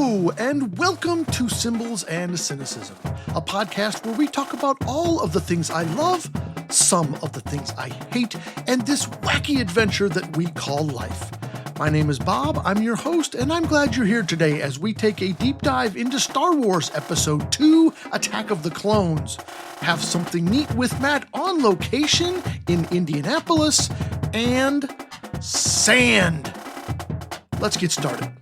Hello, and welcome to Symbols and Cynicism, a podcast where we talk about all of the things I love, some of the things I hate, and this wacky adventure that we call life. My name is Bob, I'm your host, and I'm glad you're here today as we take a deep dive into Star Wars Episode 2, Attack of the Clones. Have something neat with Matt on location in Indianapolis, and sand. Let's get started.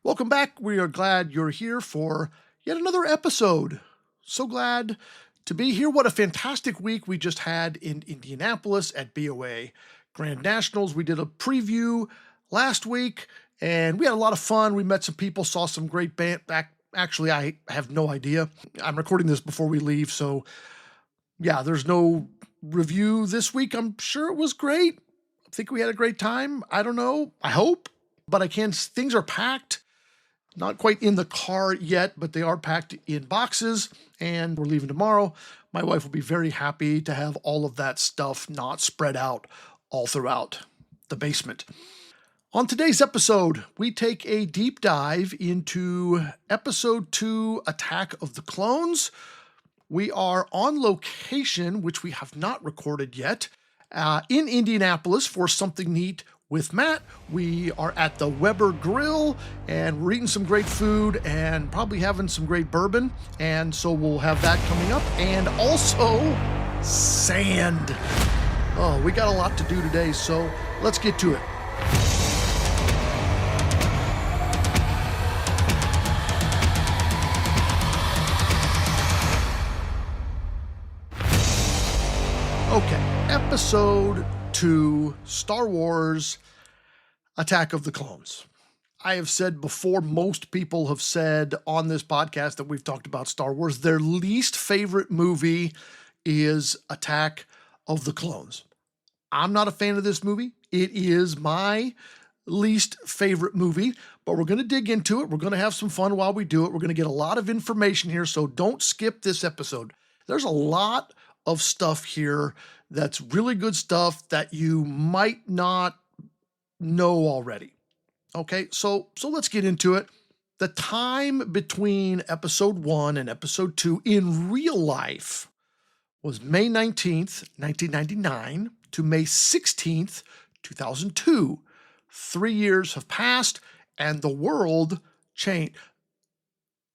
Welcome back. We are glad you're here for yet another episode. So glad to be here. What a fantastic week we just had in Indianapolis at BOA Grand Nationals. We did a preview last week and we had a lot of fun. We met some people, saw some great band. Actually, I have no idea. I'm recording this before we leave. So yeah, there's no review this week. I'm sure it was great. I think we had a great time. I don't know. I hope, but things are packed. Not quite in the car yet, but they are packed in boxes and we're leaving tomorrow. My wife will be very happy to have all of that stuff not spread out all throughout the basement. On today's episode, we take a deep dive into Episode 2, Attack of the Clones. We are on location, which we have not recorded yet, in Indianapolis for something neat with Matt. We are at the Weber Grill and we're eating some great food and probably having some great bourbon. And so we'll have that coming up. And also sand. Oh, we got a lot to do today, so let's get to it. Okay, Episode 2, Star Wars, Attack of the Clones. I have said before, most people have said on this podcast that we've talked about Star Wars, their least favorite movie is Attack of the Clones. I'm not a fan of this movie. It is my least favorite movie, but we're going to dig into it. We're going to have some fun while we do it. We're going to get a lot of information here, so don't skip this episode. There's a lot of stuff here that's really good stuff that you might not know already. Okay, so let's get into it. The time between Episode 1 and Episode 2 in real life was May 19th, 1999 to May 16th, 2002. 3 years have passed and the world changed.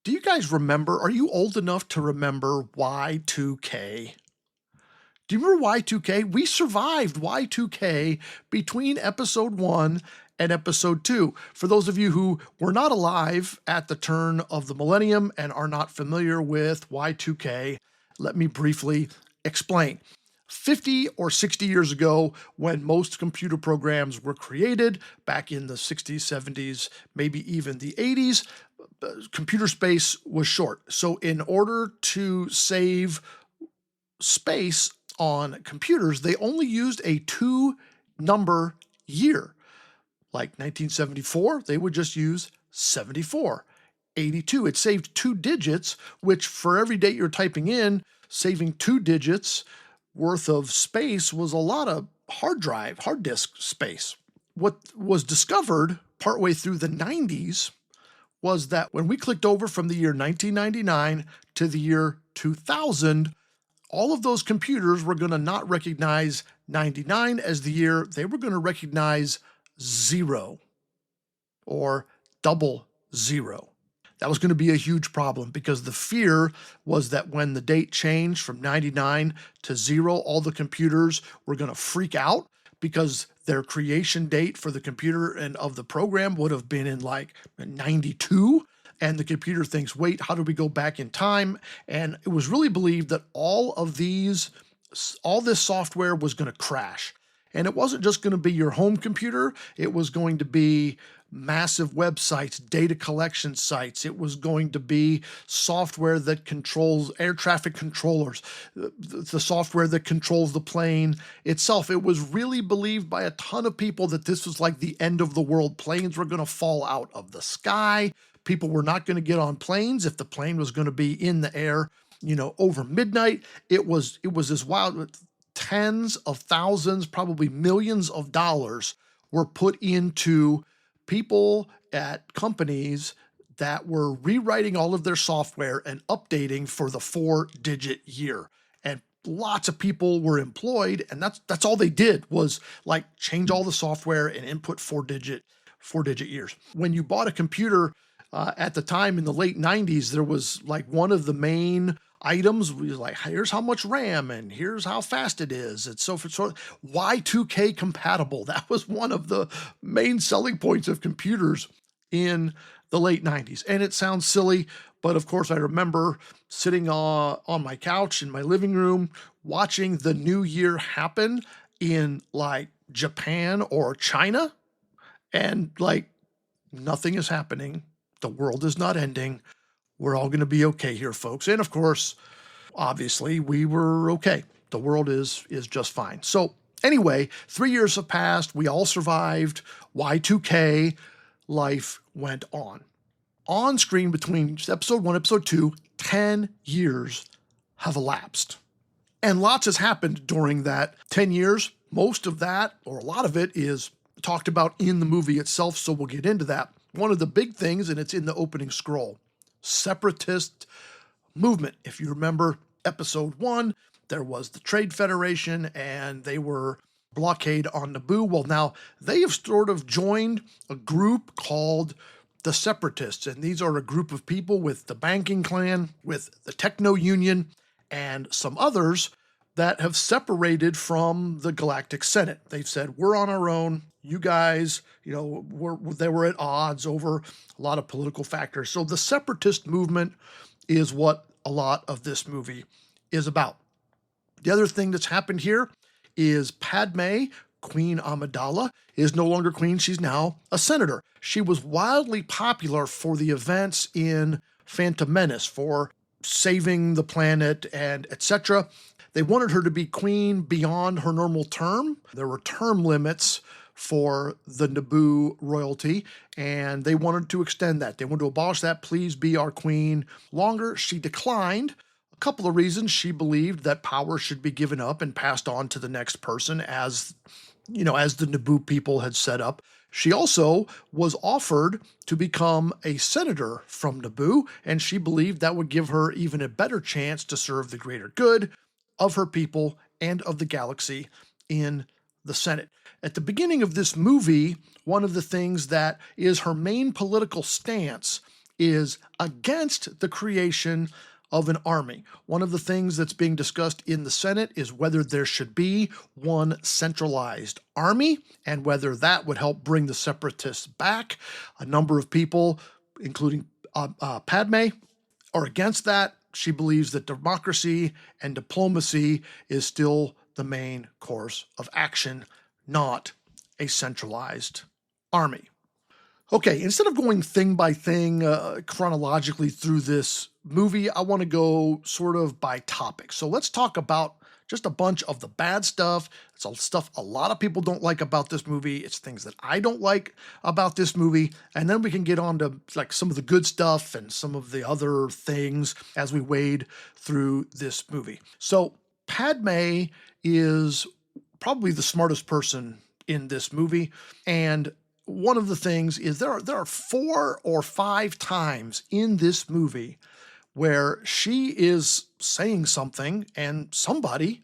Do you guys remember, are you old enough to remember Y2K? Do you remember Y2K? We survived Y2K between Episode 1 and Episode 2. For those of you who were not alive at the turn of the millennium and are not familiar with Y2K, let me briefly explain. 50 or 60 years ago, when most computer programs were created, back in the 60s, 70s, maybe even the 80s, computer space was short. So in order to save space on computers, they only used a 2-number year. Like 1974, they would just use 74. 82, it saved 2 digits, which for every date you're typing in, saving 2 digits worth of space was a lot of hard disk space. What was discovered partway through the 90s was that when we clicked over from the year 1999 to the year 2000, all of those computers were going to not recognize 99 as the year. They were going to recognize 0 or 00. That was going to be a huge problem because the fear was that when the date changed from 99 to 0, all the computers were going to freak out because their creation date for the computer and of the program would have been in like 92. And the computer thinks, wait, how do we go back in time? And it was really believed that all this software was going to crash. And it wasn't just going to be your home computer. It was going to be massive websites, data collection sites. It was going to be software that controls air traffic controllers, the software that controls the plane itself. It was really believed by a ton of people that this was like the end of the world. Planes were going to fall out of the sky. people were not going to get on planes, if the plane was going to be in the air, over midnight. It was as wild. Tens of thousands, probably millions of dollars were put into people at companies that were rewriting all of their software and updating for the 4-digit year. And lots of people were employed, and that's all they did was like change all the software and input 4-digit years. When you bought a computer at the time in the late 90s, there was like one of the main items was like, here's how much RAM and here's how fast it is. It's so Y2K compatible. That was one of the main selling points of computers in the late 90s. And it sounds silly, but of course I remember sitting on my couch in my living room watching the new year happen in like Japan or China, and like nothing is happening. The world is not ending. We're all going to be okay here, folks. And of course, obviously, we were okay. The world is just fine. So anyway, 3 years have passed. We all survived. Y2K, life went on. On screen between episode 1 and episode 2, 10 years have elapsed. And lots has happened during that 10 years. Most of that, or a lot of it, is talked about in the movie itself, so we'll get into that. One of the big things, and it's in the opening scroll, separatist movement. If you remember episode 1, there was the Trade Federation and they were blockade on Naboo. Well, now they have sort of joined a group called the Separatists, and these are a group of people with the banking clan, with the Techno Union, and some others that have separated from the Galactic Senate. They've said, we're on our own. You guys, they were at odds over a lot of political factors. So the separatist movement is what a lot of this movie is about. The other thing that's happened here is Padme, Queen Amidala, is no longer queen. She's now a senator. She was wildly popular for the events in Phantom Menace, for saving the planet and etc. They wanted her to be queen beyond her normal term. There were term limits for the Naboo royalty, and they wanted to extend that. They wanted to abolish that. Please be our queen longer. She declined. A couple of reasons. She believed that power should be given up and passed on to the next person, as the Naboo people had set up. She also was offered to become a senator from Naboo, and she believed that would give her even a better chance to serve the greater good of her people and of the galaxy in the Senate. At the beginning of this movie, one of the things that is her main political stance is against the creation of an army. One of the things that's being discussed in the Senate is whether there should be one centralized army and whether that would help bring the separatists back. A number of people, including Padme, are against that. She believes that democracy and diplomacy is still the main course of action, not a centralized army. Okay, instead of going thing by thing chronologically through this movie, I want to go sort of by topic. So let's talk about just a bunch of the bad stuff. It's all stuff a lot of people don't like about this movie. It's things that I don't like about this movie. And then we can get on to like some of the good stuff and some of the other things as we wade through this movie. So Padme is probably the smartest person in this movie. And one of the things is there are 4 or 5 times in this movie where she is saying something and somebody,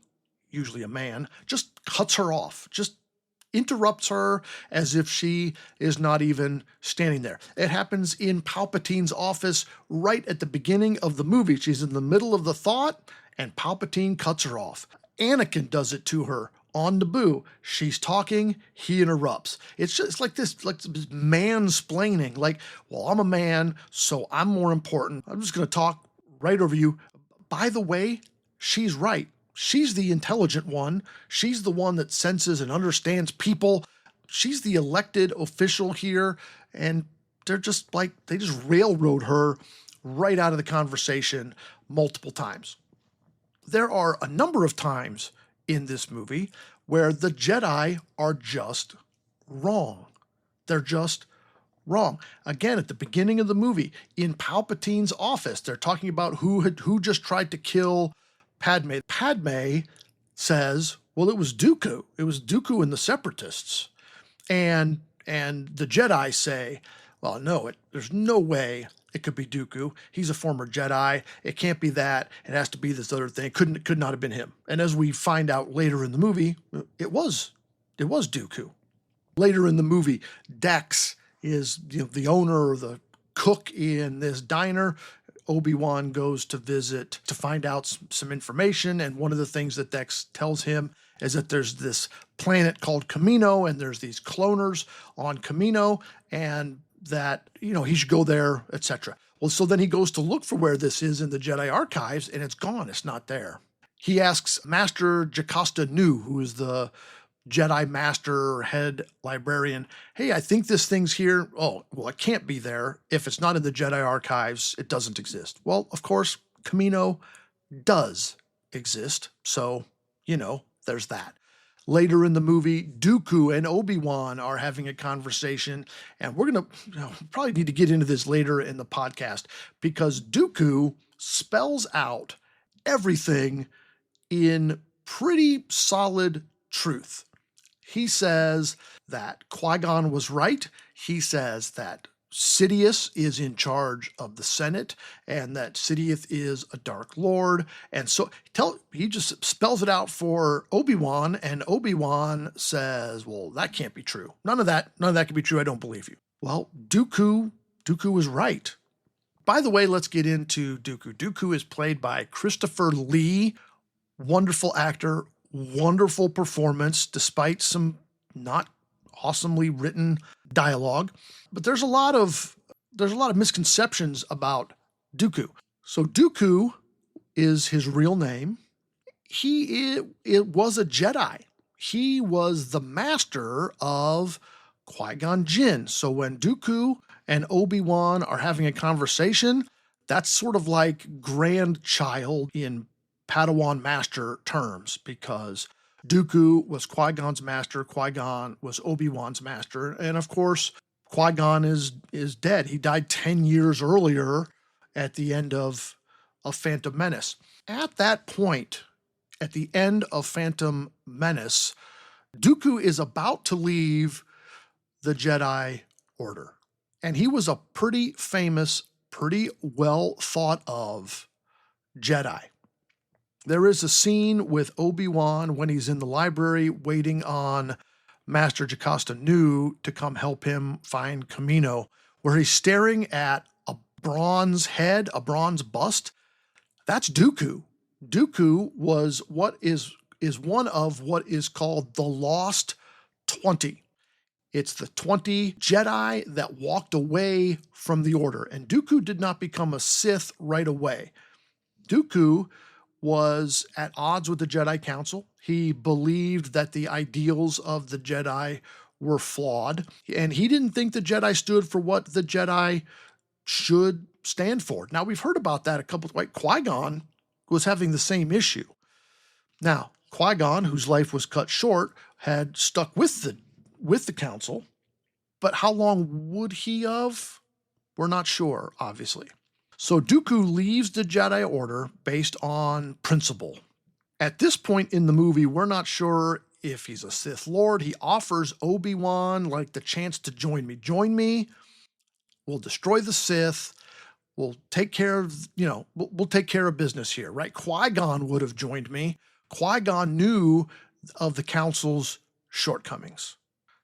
usually a man, just cuts her off, just interrupts her as if she is not even standing there. It happens in Palpatine's office right at the beginning of the movie. She's in the middle of the thought and Palpatine cuts her off. Anakin does it to her on Naboo. She's talking, he interrupts. It's just like this mansplaining, like, well, I'm a man, so I'm more important. I'm just going to talk right over you. By the way, she's right. She's the intelligent one. She's the one that senses and understands people. She's the elected official here, and they just railroad her right out of the conversation multiple times. There are a number of times in this movie where the Jedi are just wrong. They're just Wrong. Again, at the beginning of the movie, in Palpatine's office, they're talking about who just tried to kill Padme. Padme says, well, it was Dooku. It was Dooku and the Separatists. And the Jedi say, well, no, there's no way it could be Dooku. He's a former Jedi. It can't be that. It has to be this other thing. It could not have been him. And as we find out later in the movie, it was Dooku. Later in the movie, Dex is the owner or the cook in this diner. Obi-Wan goes to visit to find out some information, and one of the things that Dex tells him is that there's this planet called Kamino, and there's these cloners on Kamino, and that he should go there, etc. Well, so then he goes to look for where this is in the Jedi archives, and it's gone. It's not there. He asks Master Jocasta Nu, who is the Jedi Master or head librarian, hey, I think this thing's here. Oh, well, it can't be there. If it's not in the Jedi archives, it doesn't exist. Well, of course, Kamino does exist. So, there's that. Later in the movie, Dooku and Obi-Wan are having a conversation, and we're going to probably need to get into this later in the podcast, because Dooku spells out everything in pretty solid truth. He says that Qui-Gon was right. He says that Sidious is in charge of the Senate and that Sidious is a Dark Lord. And so he just spells it out for Obi-Wan, and Obi-Wan says, well, that can't be true. None of that can be true. I don't believe you. Well, Dooku was right. By the way, let's get into Dooku. Dooku is played by Christopher Lee. Wonderful actor, wonderful performance, despite some not awesomely written dialogue. But there's a lot of misconceptions about Dooku. So Dooku is his real name. It was a Jedi. He was the master of Qui-Gon Jinn. So when Dooku and Obi-Wan are having a conversation, that's sort of like grandchild in Padawan master terms, because Dooku was Qui-Gon's master, Qui-Gon was Obi-Wan's master, and of course, Qui-Gon is dead. He died 10 years earlier at the end of Phantom Menace. At that point, at the end of Phantom Menace, Dooku is about to leave the Jedi Order, and he was a pretty famous, pretty well thought of Jedi. There is a scene with Obi-Wan when he's in the library waiting on Master Jocasta Nu to come help him find Kamino, where he's staring at a bronze head, a bronze bust. That's Dooku. Dooku was one of what is called the Lost 20. It's the 20 Jedi that walked away from the Order, and Dooku did not become a Sith right away. Dooku was at odds with the Jedi Council. He believed that the ideals of the Jedi were flawed, and he didn't think the Jedi stood for what the Jedi should stand for. Now, we've heard about that Qui-Gon was having the same issue. Now, Qui-Gon, whose life was cut short, had stuck with the Council, but how long would he have? We're not sure, obviously. So Dooku leaves the Jedi Order based on principle. At this point in the movie, we're not sure if he's a Sith Lord. He offers Obi-Wan the chance to join me. Join me. We'll destroy the Sith. We'll take care of, we'll take care of business here, right? Qui-Gon would have joined me. Qui-Gon knew of the Council's shortcomings.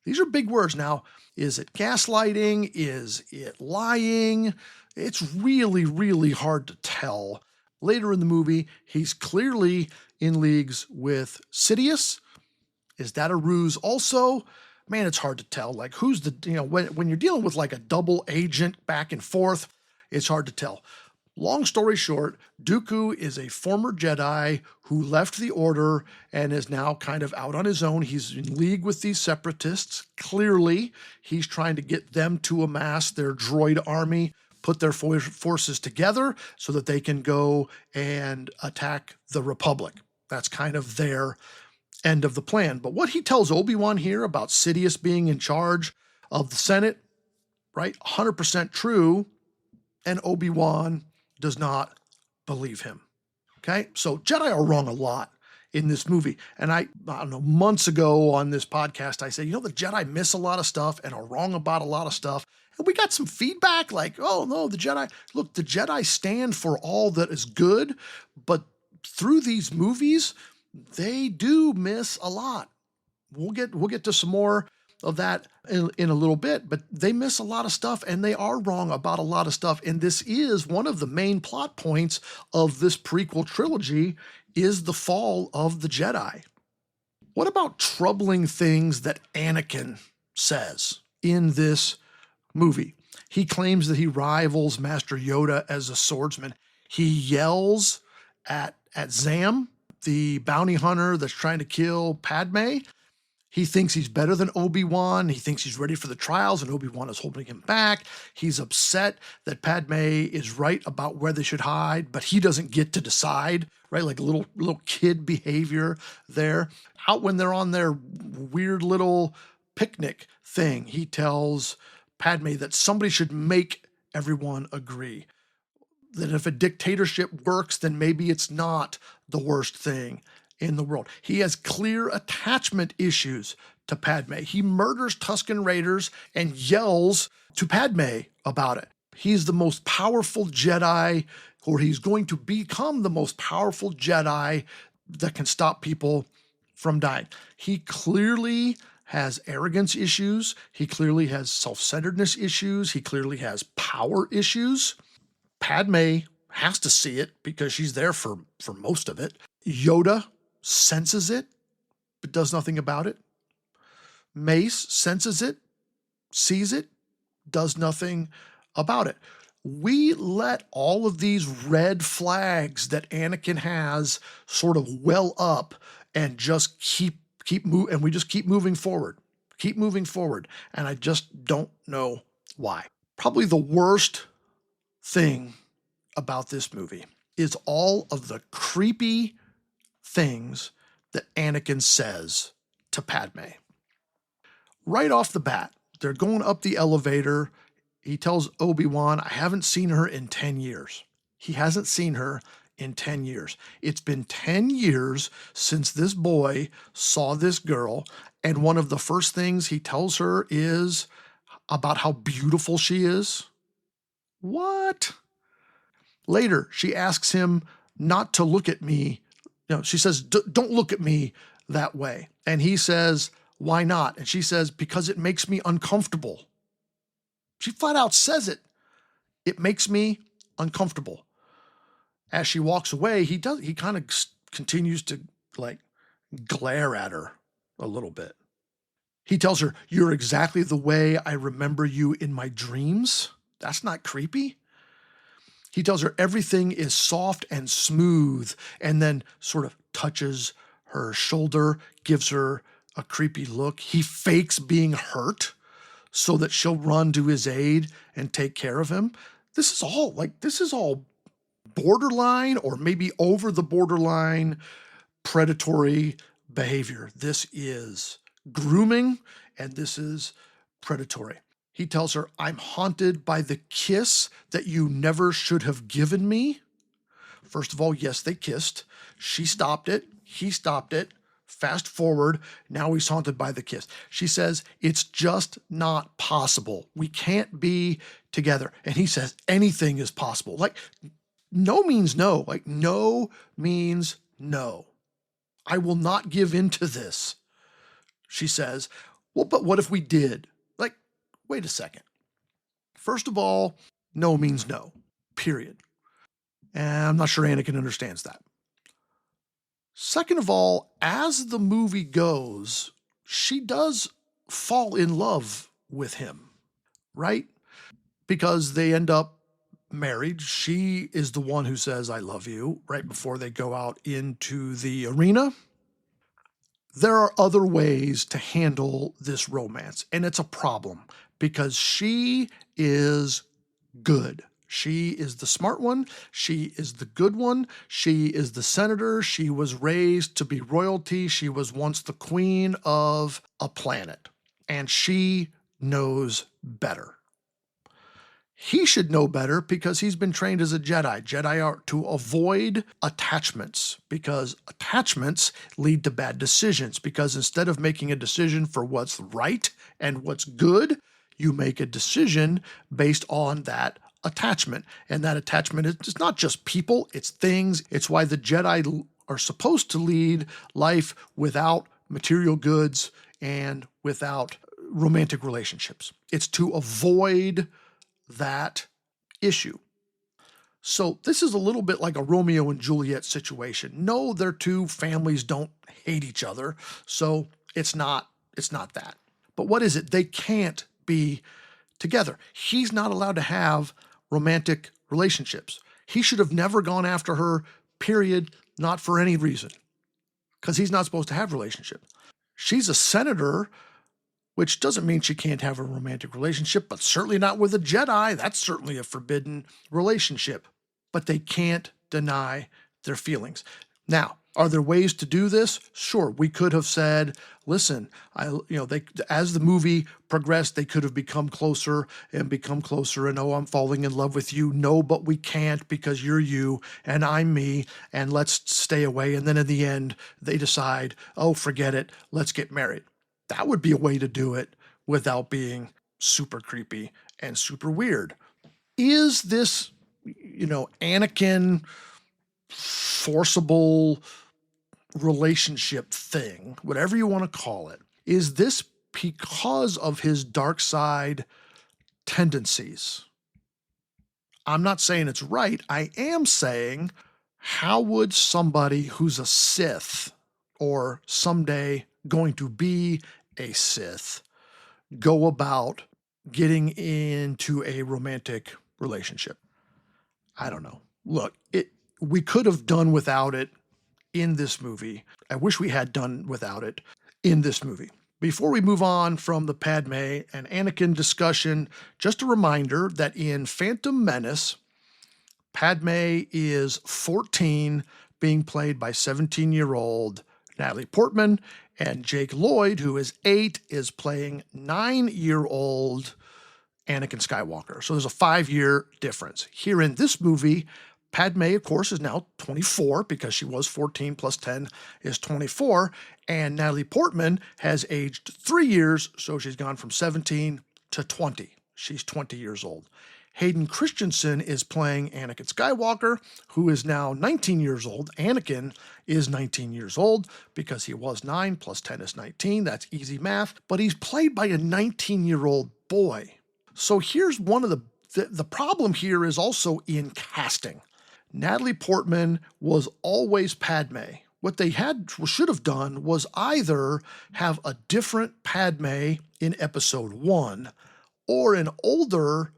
These are big words. Now, is it gaslighting? Is it lying? It's really, really hard to tell. Later in the movie, he's clearly in leagues with Sidious. Is that a ruse also? Man, it's hard to tell. Who's when you're dealing with a double agent back and forth, it's hard to tell. Long story short, Dooku is a former Jedi who left the Order and is now kind of out on his own. He's in league with these separatists. Clearly, he's trying to get them to amass their droid army, put their forces together so that they can go and attack the Republic. That's kind of their end of the plan. But what he tells Obi-Wan here about Sidious being in charge of the Senate, right? 100% true. And Obi-Wan does not believe him. Okay. So Jedi are wrong a lot in this movie. And I don't know, months ago on this podcast, I said, the Jedi miss a lot of stuff and are wrong about a lot of stuff. And we got some feedback like, oh no, the Jedi stand for all that is good, but through these movies, they do miss a lot. We'll get to some more of that in a little bit, but they miss a lot of stuff and they are wrong about a lot of stuff. And this is one of the main plot points of this prequel trilogy is the fall of the Jedi. What about troubling things that Anakin says in this movie? He claims that he rivals Master Yoda as a swordsman. He yells at Zam, the bounty hunter that's trying to kill Padme. He thinks he's better than Obi-Wan. He thinks he's ready for the trials, and Obi-Wan is holding him back. He's upset that Padme is right about where they should hide, but he doesn't get to decide, right? Like a little kid behavior there. Out when they're on their weird little picnic thing, he tells Padme that somebody should make everyone agree. That if a dictatorship works, then maybe it's not the worst thing in the world. He has clear attachment issues to Padme. He murders Tusken Raiders and yells to Padme about it. He's the most powerful Jedi, or he's going to become the most powerful Jedi that can stop people from dying. He clearly has arrogance issues. He clearly has self-centeredness issues. He clearly has power issues. Padme has to see it because she's there for most of it. Yoda senses it, but does nothing about it. Mace senses it, sees it, does nothing about it. We let all of these red flags that Anakin has sort of well up and just keep and we just keep moving forward. And I just don't know why. Probably the worst thing about this movie is all of the creepy things that Anakin says to Padme. Right off the bat, they're going up the elevator. He tells Obi-Wan, I haven't seen her in 10 years. He hasn't seen her in 10 years. It's been 10 years since this boy saw this girl, and one of the first things he tells her is about how beautiful she is. What? Later, she asks him not to look at me. She says, don't look at me that way. And he says, why not? And she says, because it makes me uncomfortable. She flat out says it. It makes me uncomfortable. As she walks away, he kind of continues to glare at her a little bit. He tells her, you're exactly the way I remember you in my dreams. That's not creepy. He tells her everything is soft and smooth, and then sort of touches her shoulder, gives her a creepy look. He fakes being hurt so that she'll run to his aid and take care of him. This is all borderline or maybe over the borderline predatory behavior. This is grooming and this is predatory. He tells her, I'm haunted by the kiss that you never should have given me. First of all, yes, they kissed. She stopped it. He stopped it. Fast forward. Now he's haunted by the kiss. She says, it's just not possible. We can't be together. And he says, anything is possible. Like, no means no. Like, no means no. I will not give in to this. She says, well, but what if we did? Like, wait a second. First of all, no means no, period. And I'm not sure Anakin understands that. Second of all, as the movie goes, she does fall in love with him, right? Because they end up married. She is the one who says, I love you, right before they go out into the arena. There are other ways to handle this romance, and it's a problem because she is good. She is the smart one. She is the good one. She is the senator. She was raised to be royalty. She was once the queen of a planet, and she knows better. He should know better because he's been trained as a Jedi. Jedi are to avoid attachments because attachments lead to bad decisions. Because instead of making a decision for what's right and what's good, you make a decision based on that attachment. And that attachment is not just people, it's things. It's why the Jedi are supposed to lead life without material goods and without romantic relationships. It's to avoid that issue. So this is a little bit like a Romeo and Juliet situation. No, their two families don't hate each other, so it's not that. But what is it? They can't be together. He's not allowed to have romantic relationships. He should have never gone after her, period, not for any reason, because he's not supposed to have relationship. She's a senator, which doesn't mean she can't have a romantic relationship, but certainly not with a Jedi. That's certainly a forbidden relationship. But they can't deny their feelings. Now, are there ways to do this? Sure. We could have said, listen, as the movie progressed, they could have become closer, and oh, I'm falling in love with you. No, but we can't because you're you and I'm me, and let's stay away. And then in the end, they decide, oh, forget it, let's get married. That would be a way to do it without being super creepy and super weird. Is this, Anakin forcible relationship thing, whatever you want to call it, is this because of his dark side tendencies? I'm not saying it's right. I am saying, how would somebody who's a Sith or someday going to be a Sith go about getting into a romantic relationship? I don't know. Look, we could have done without it in this movie. I wish we had done without it in this movie. Before we move on from the Padme and Anakin discussion, just a reminder that in Phantom Menace, Padme is 14, being played by 17-year-old Natalie Portman, and Jake Lloyd, who is 8, is playing 9-year-old Anakin Skywalker. So there's a 5-year difference. Here in this movie, Padme, of course, is now 24 because she was 14 plus 10 is 24. And Natalie Portman has aged 3 years, so she's gone from 17 to 20. She's 20 years old. Hayden Christensen is playing Anakin Skywalker, who is now 19 years old. Anakin is 19 years old because he was 9 plus 10 is 19. That's easy math. But he's played by a 19-year-old boy. So here's one of the problem here is also in casting. Natalie Portman was always Padme. What they should have done was either have a different Padme in episode 1 or an older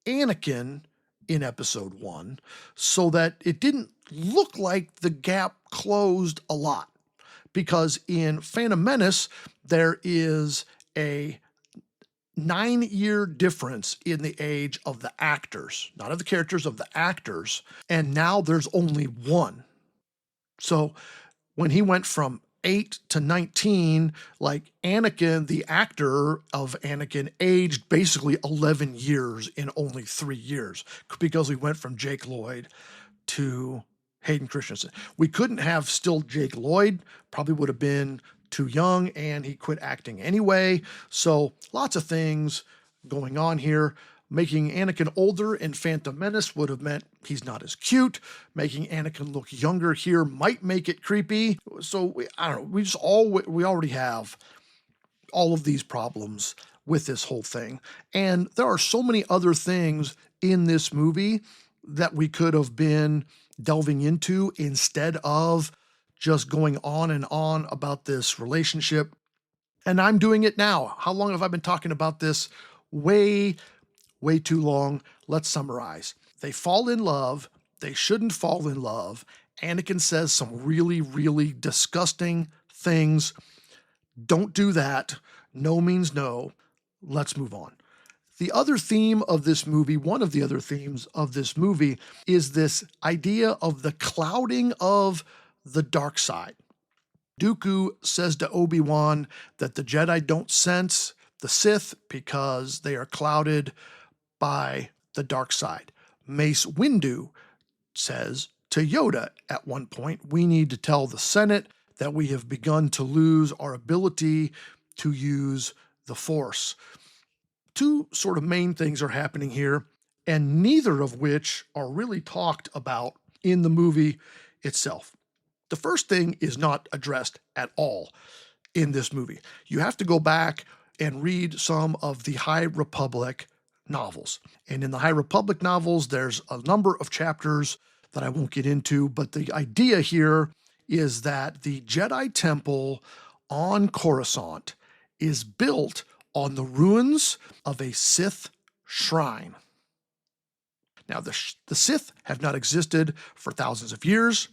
Anakin in episode 1 so that it didn't look like the gap closed a lot. Because in Phantom Menace, there is a 9-year difference in the age of the actors, not of the characters, of the actors. And now there's only one. So when he went from 8 to 19, like Anakin, the actor of Anakin, aged basically 11 years in only 3 years because we went from Jake Lloyd to Hayden Christensen. We couldn't have still Jake Lloyd, probably would have been too young, and he quit acting anyway. So lots of things going on here. Making Anakin older in Phantom Menace would have meant he's not as cute. Making Anakin look younger here might make it creepy. So I don't know. We already have all of these problems with this whole thing. And there are so many other things in this movie that we could have been delving into instead of just going on and on about this relationship. And I'm doing it now. How long have I been talking about this? Way too long. Let's summarize. They fall in love. They shouldn't fall in love. Anakin says some really, really disgusting things. Don't do that. No means no. Let's move on. The other theme of this movie, one of the other themes of this movie, is this idea of the clouding of the dark side. Dooku says to Obi-Wan that the Jedi don't sense the Sith because they are clouded by the dark side. Mace Windu says to Yoda at one point, we need to tell the Senate that we have begun to lose our ability to use the Force. Two sort of main things are happening here, and neither of which are really talked about in the movie itself. The first thing is not addressed at all in this movie. You have to go back and read some of the High Republic novels. And in the High Republic novels, there's a number of chapters that I won't get into, but the idea here is that the Jedi Temple on Coruscant is built on the ruins of a Sith shrine. Now, the Sith have not existed for thousands of years.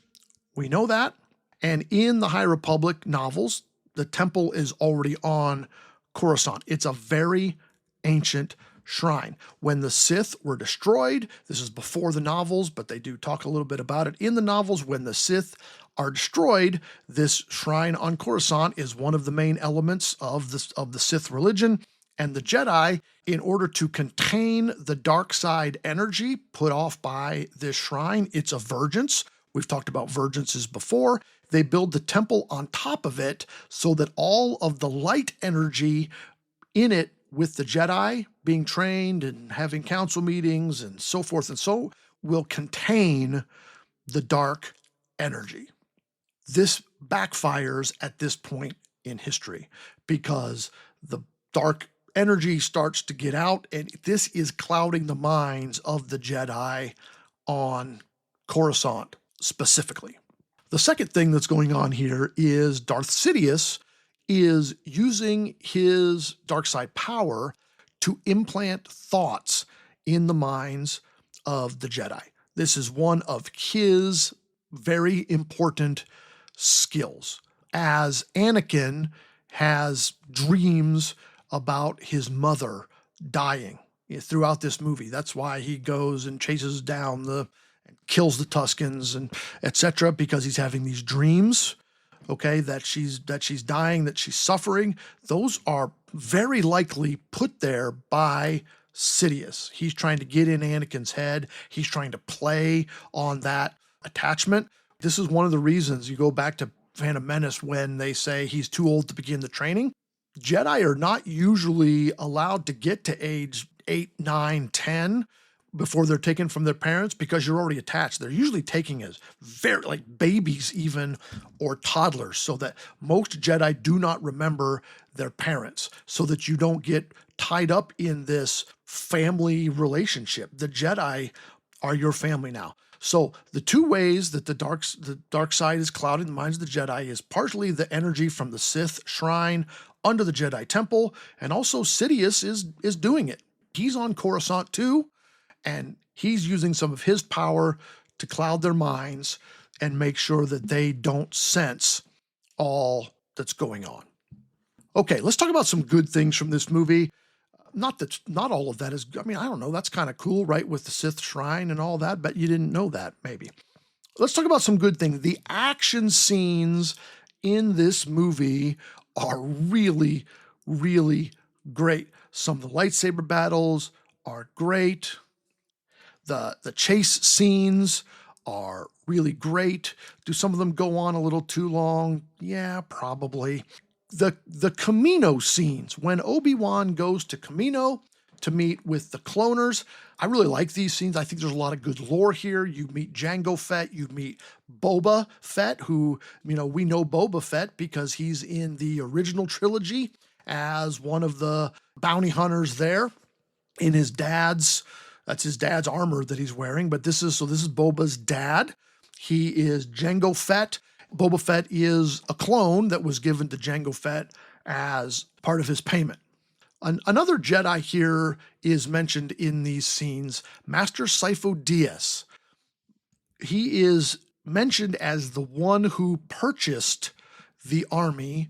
We know that. And in the High Republic novels, the temple is already on Coruscant. It's a very ancient shrine. When the Sith were destroyed, this is before the novels, but they do talk a little bit about it in the novels. When the Sith are destroyed, this shrine on Coruscant is one of the main elements of the Sith religion. And the Jedi, in order to contain the dark side energy put off by this shrine, it's a vergence. We've talked about vergences before. They build the temple on top of it so that all of the light energy in it, with the Jedi being trained and having council meetings and so forth and so, will contain the dark energy. This backfires at this point in history because the dark energy starts to get out, and this is clouding the minds of the Jedi on Coruscant specifically. The second thing that's going on here is Darth Sidious is using his dark side power to implant thoughts in the minds of the Jedi. This is one of his very important skills, as Anakin has dreams about his mother dying throughout this movie. That's why he goes and chases down kills the Tuskens and etc., because he's having these dreams, okay, that she's dying, that she's suffering. Those are very likely put there by Sidious. He's trying to get in Anakin's head. He's trying to play on that attachment. This is one of the reasons you go back to Phantom Menace when they say he's too old to begin the training. Jedi are not usually allowed to get to age 8, 9, 10 before they're taken from their parents because you're already attached. They're usually taking as very like babies even, or toddlers, so that most Jedi do not remember their parents, so that you don't get tied up in this family relationship. The Jedi are your family now. So the two ways that the dark side is clouding the minds of the Jedi is partially the energy from the Sith shrine under the Jedi Temple, and also Sidious is doing it. He's on Coruscant too, and he's using some of his power to cloud their minds and make sure that they don't sense all that's going on. Okay, let's talk about some good things from this movie. Not all of that is, I mean, I don't know, that's kind of cool, right, with the Sith shrine and all that, but you didn't know that, maybe. Let's talk about some good things. The action scenes in this movie are really, really great. Some of the lightsaber battles are great. The chase scenes are really great. Do some of them go on a little too long? Yeah, probably. The Kamino scenes, when Obi-Wan goes to Kamino to meet with the cloners, I really like these scenes. I think there's a lot of good lore here. You meet Jango Fett, you meet Boba Fett, who, we know Boba Fett because he's in the original trilogy as one of the bounty hunters there in his dad's armor that he's wearing. But this is Boba's dad. He is Jango Fett. Boba Fett is a clone that was given to Jango Fett as part of his payment. Another Jedi here is mentioned in these scenes, Master Sifo Dyas. He is mentioned as the one who purchased the army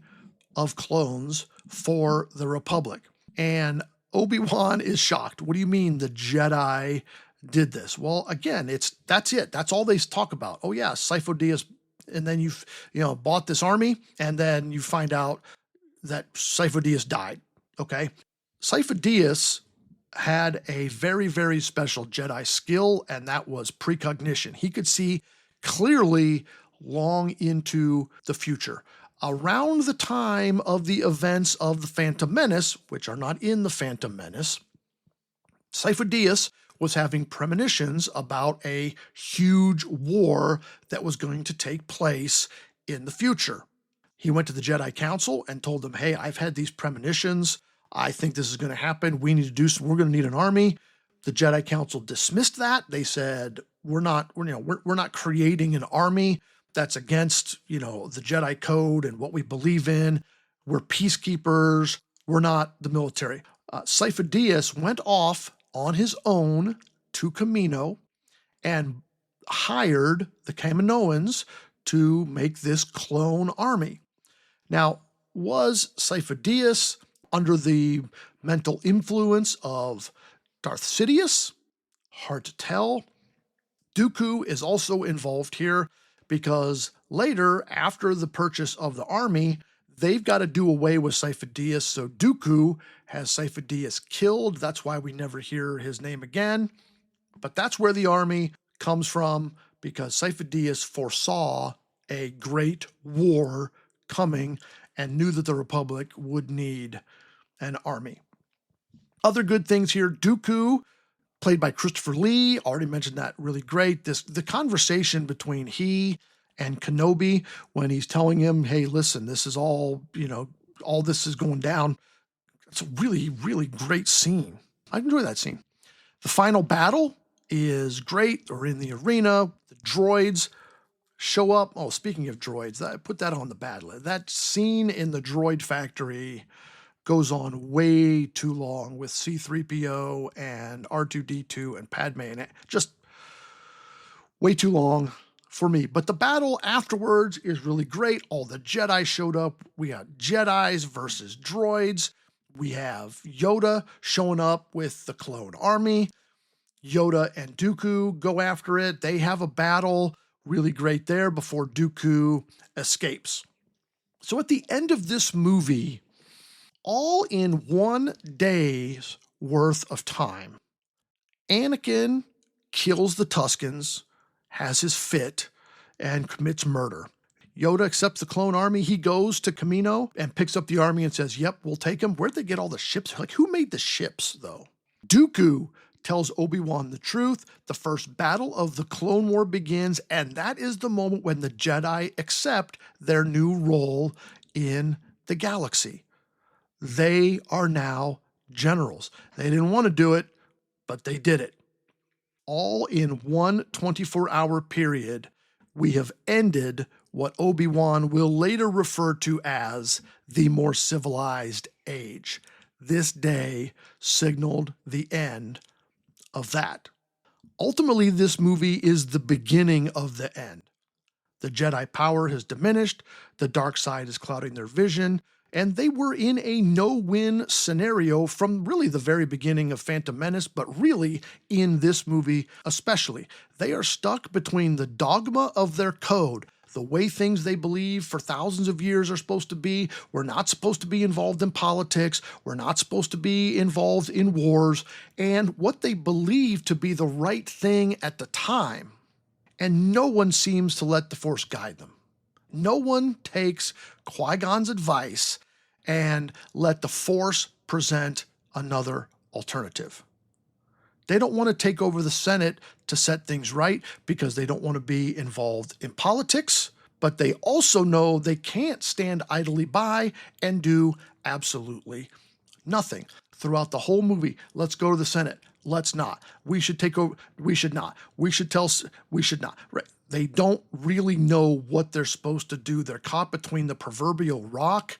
of clones for the Republic. And Obi-Wan is shocked. What do you mean the Jedi did this? Well, again, that's it. That's all they talk about. Oh yeah, Sifo Dyas. And then you've bought this army, and then you find out that Sifo Dyas died. Okay, Sifo Dyas had a very, very special Jedi skill, and that was precognition. He could see clearly long into the future. Around the time of the events of the Phantom Menace, which are not in the Phantom Menace, Sifo Dyas was having premonitions about a huge war that was going to take place in the future. He went to the Jedi Council and told them, hey, I've had these premonitions. I think this is going to happen. We need to do some, we're going to need an army. The Jedi Council dismissed that. They said, we're not creating an army. That's against, the Jedi code and what we believe in. We're peacekeepers. We're not the military. Sifo Dyas went off on his own to Kamino and hired the Kaminoans to make this clone army. Now, was Sifo Dyas under the mental influence of Darth Sidious? Hard to tell. Dooku is also involved here because later, after the purchase of the army, they've got to do away with Sifo Dyas, so Dooku has Sifo Dyas killed. That's why we never hear his name again. But that's where the army comes from, because Sifo Dyas foresaw a great war coming and knew that the Republic would need an army. Other good things here, Dooku, played by Christopher Lee, already mentioned that, really great. The conversation between he and Kenobi when he's telling him, hey, listen, this is all, all this is going down. It's a really, really great scene. I enjoy that scene. The final battle is great. They're in the arena. The droids show up. Oh, speaking of droids, I put that on the bad list. That scene in the droid factory goes on way too long with C-3PO and R2-D2 and Padme, and just way too long for me. But the battle afterwards is really great. All the Jedi showed up. We got Jedis versus droids. We have Yoda showing up with the clone army. Yoda and Dooku go after it. They have a battle, really great there, before Dooku escapes. So at the end of this movie, all in 1 day's worth of time, Anakin kills the Tuskens, has his fit, and commits murder. Yoda accepts the clone army. He goes to Kamino and picks up the army and says, yep, we'll take them. Where'd they get all the ships? Like, who made the ships, though? Dooku tells Obi-Wan the truth. The first battle of the Clone War begins, and that is the moment when the Jedi accept their new role in the galaxy. They are now generals. They didn't want to do it, but they did it. All in one 24-hour period, we have ended what Obi-Wan will later refer to as the more civilized age. This day signaled the end of that. Ultimately, this movie is the beginning of the end. The Jedi power has diminished, the dark side is clouding their vision, and they were in a no-win scenario from really the very beginning of Phantom Menace, but really in this movie especially. They are stuck between the dogma of their code, the way things they believe for thousands of years are supposed to be. We're not supposed to be involved in politics. We're not supposed to be involved in wars, and what they believe to be the right thing at the time. And no one seems to let the Force guide them. No one takes Qui-Gon's advice and let the Force present another alternative. They don't want to take over the Senate to set things right because they don't want to be involved in politics, but they also know they can't stand idly by and do absolutely nothing. Throughout the whole movie, let's go to the Senate. Let's not. We should take over. We should not. We should tell. We should not. Right. They don't really know what they're supposed to do. They're caught between the proverbial rock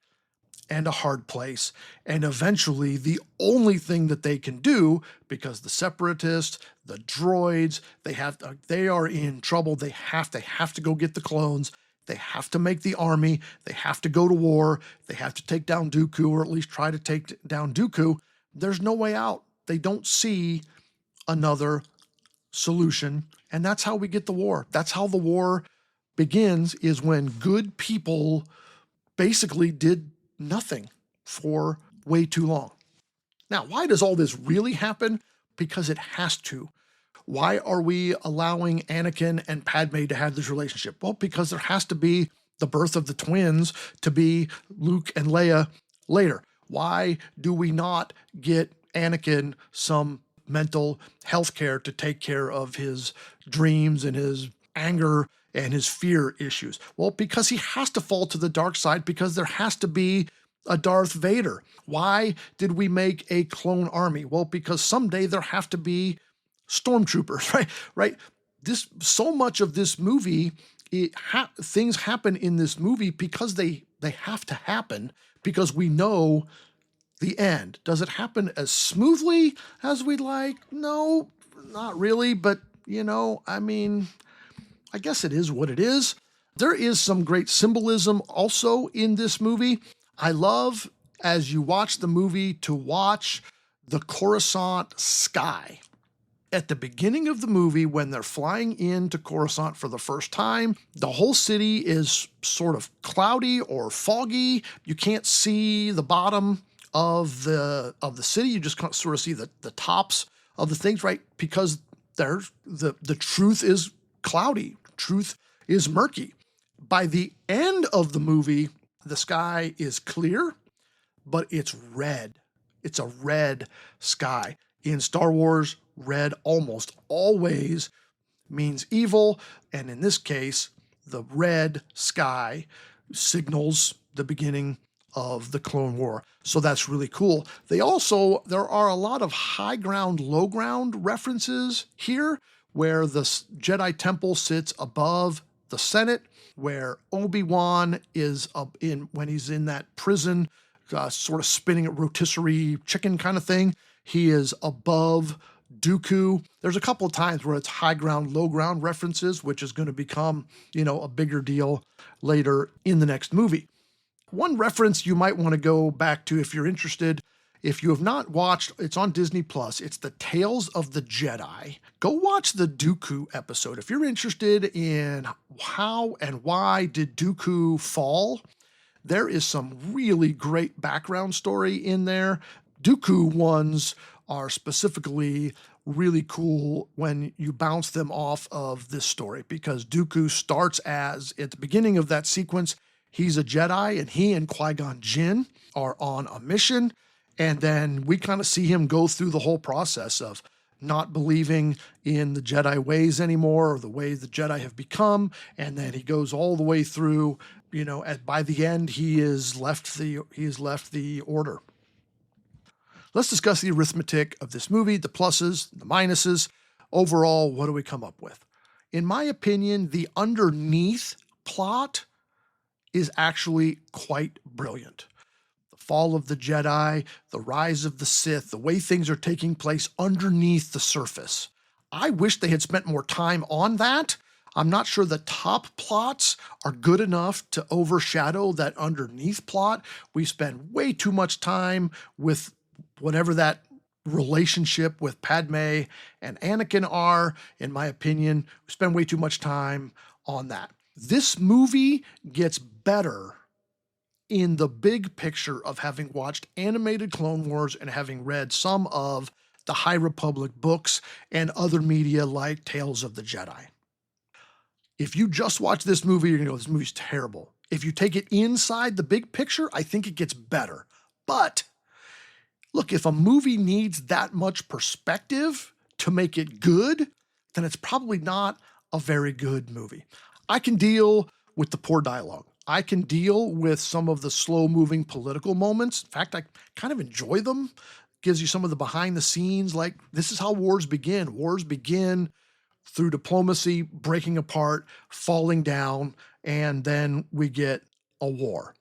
and a hard place. And eventually, the only thing that they can do, because the separatists, the droids, they are in trouble. They have to go get the clones. They have to make the army. They have to go to war. They have to take down Dooku, or at least try to take down Dooku. There's no way out. They don't see another solution. And that's how we get the war. That's how the war begins, is when good people basically did nothing for way too long. Now, why does all this really happen? Because it has to. Why are we allowing Anakin and Padme to have this relationship? Well, because there has to be the birth of the twins to be Luke and Leia later. Why do we not get Anakin some mental health care to take care of his dreams and his anger and his fear issues? Well, because he has to fall to the dark side, because there has to be a Darth Vader. Why did we make a clone army? Well, because someday there have to be stormtroopers, right? So much of this movie, things happen in this movie because they have to happen, because we know the end. Does it happen as smoothly as we'd like? No, not really, but I guess it is what it is. There is some great symbolism also in this movie. I love, as you watch the movie, to watch the Coruscant sky. At the beginning of the movie, when they're flying into Coruscant for the first time, the whole city is sort of cloudy or foggy. You can't see the bottom of the city. You just can't sort of see the tops of the things, right? Because the truth is cloudy. Truth is murky. By the end of the movie, the sky is clear, but it's red. It's a red sky. In Star Wars, red almost always means evil, and in this case, the red sky signals the beginning of the Clone War. So that's really cool. There are a lot of high ground, low ground references here, where the Jedi Temple sits above the Senate, where Obi-Wan is when he's in that prison, sort of spinning a rotisserie chicken kind of thing. He is above Dooku. There's a couple of times where it's high ground, low ground references, which is going to become, a bigger deal later in the next movie. One reference you might want to go back to if you're interested, if you have not watched, it's on Disney Plus. It's the Tales of the Jedi. Go watch the Dooku episode. If you're interested in how and why did Dooku fall, there is some really great background story in there. Dooku ones are specifically really cool when you bounce them off of this story, because Dooku starts as, at the beginning of that sequence, he's a Jedi, and he and Qui-Gon Jinn are on a mission. And then we kind of see him go through the whole process of not believing in the Jedi ways anymore, or the way the Jedi have become. And then he goes all the way through, by the end, he has left the order. Let's discuss the arithmetic of this movie, the pluses, the minuses. Overall, what do we come up with? In my opinion, the underneath plot is actually quite brilliant. The fall of the Jedi, the rise of the Sith, the way things are taking place underneath the surface. I wish they had spent more time on that. I'm not sure the top plots are good enough to overshadow that underneath plot. We spend way too much time with whatever that relationship with Padme and Anakin are. In my opinion, we spend way too much time on that. This movie gets better in the big picture of having watched animated Clone Wars and having read some of the High Republic books and other media like Tales of the Jedi. If you just watch this movie, you're going to go, this movie's terrible. If you take it inside the big picture, I think it gets better. But look, if a movie needs that much perspective to make it good, then it's probably not a very good movie. I can deal with the poor dialogue. I can deal with some of the slow-moving political moments. In fact, I kind of enjoy them. Gives you some of the behind the scenes, like this is how wars begin. Wars begin through diplomacy, breaking apart, falling down, and then we get a war.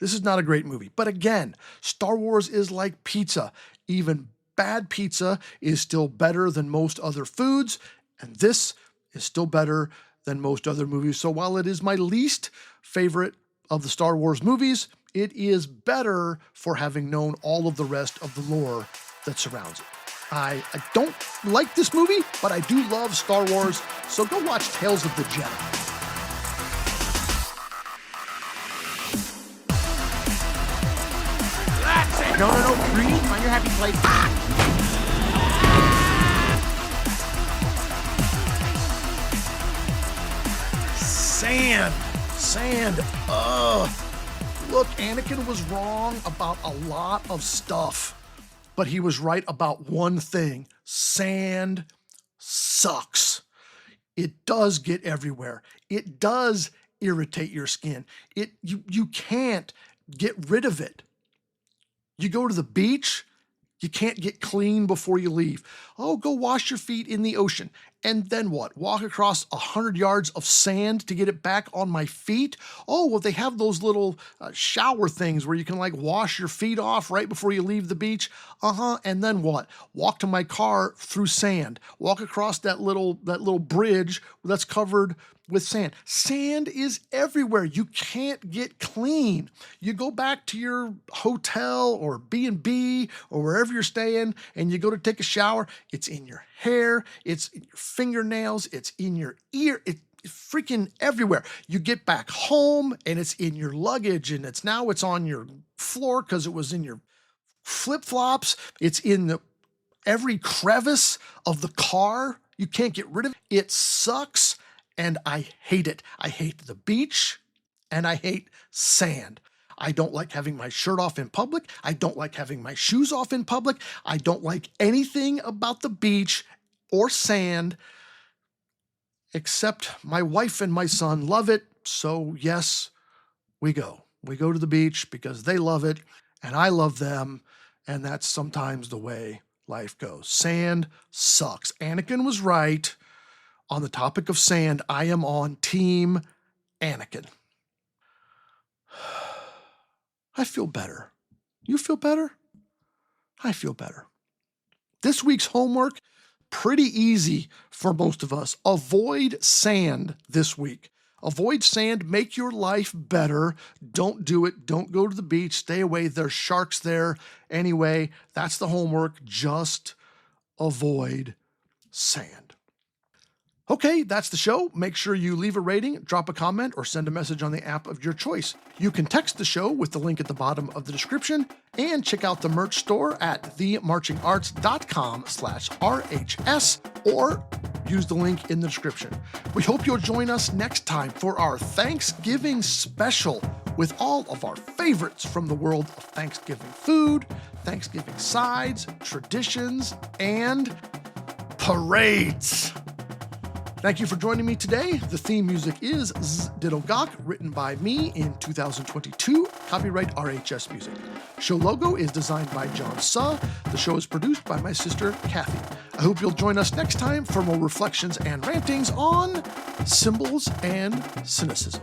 This is not a great movie. But again, Star Wars is like pizza. Even bad pizza is still better than most other foods, and this is still better than most other movies. So while it is my least favorite of the Star Wars movies, it is better for having known all of the rest of the lore that surrounds it. I don't like this movie, but I do love Star Wars, so go watch Tales of the Jedi. That's it! No. Green, find your happy place. Ah! Sand. Ugh. Look, Anakin was wrong about a lot of stuff, but he was right about one thing. Sand sucks. It does get everywhere. It does irritate your skin. You can't get rid of it. You go to the beach, you can't get clean before you leave. Oh, go wash your feet in the ocean. And then what? Walk across 100 yards of sand to get it back on my feet? Oh, well, they have those little shower things where you can like wash your feet off right before you leave the beach. And then what? Walk to my car through sand. Walk across that little bridge that's covered with sand. Sand is everywhere. You can't get clean. You go back to your hotel or B&B or wherever you're staying and you go to take a shower. It's in your hair. It's in your fingernails. It's in your ear. It's freaking everywhere. You get back home and it's in your luggage and it's on your floor because it was in your flip-flops. It's in every crevice of the car. You can't get rid of it. It sucks. And I hate it. I hate the beach and I hate sand. I don't like having my shirt off in public. I don't like having my shoes off in public. I don't like anything about the beach or sand, except my wife and my son love it. So yes, we go. We go to the beach because they love it and I love them. And that's sometimes the way life goes. Sand sucks. Anakin was right. On the topic of sand, I am on Team Anakin. I feel better. You feel better? I feel better. This week's homework, pretty easy for most of us. Avoid sand this week. Avoid sand. Make your life better. Don't do it. Don't go to the beach. Stay away. There's sharks there. Anyway, that's the homework. Just avoid sand. Okay, that's the show. Make sure you leave a rating, drop a comment, or send a message on the app of your choice. You can text the show with the link at the bottom of the description and check out the merch store at themarchingarts.com/RHS or use the link in the description. We hope you'll join us next time for our Thanksgiving special with all of our favorites from the world of Thanksgiving food, Thanksgiving sides, traditions, and parades. Thank you for joining me today. The theme music is Diddle Gawk, written by me in 2022, copyright RHS Music. Show logo is designed by John Suh. The show is produced by my sister, Kathy. I hope you'll join us next time for more reflections and rantings on symbols and cynicism.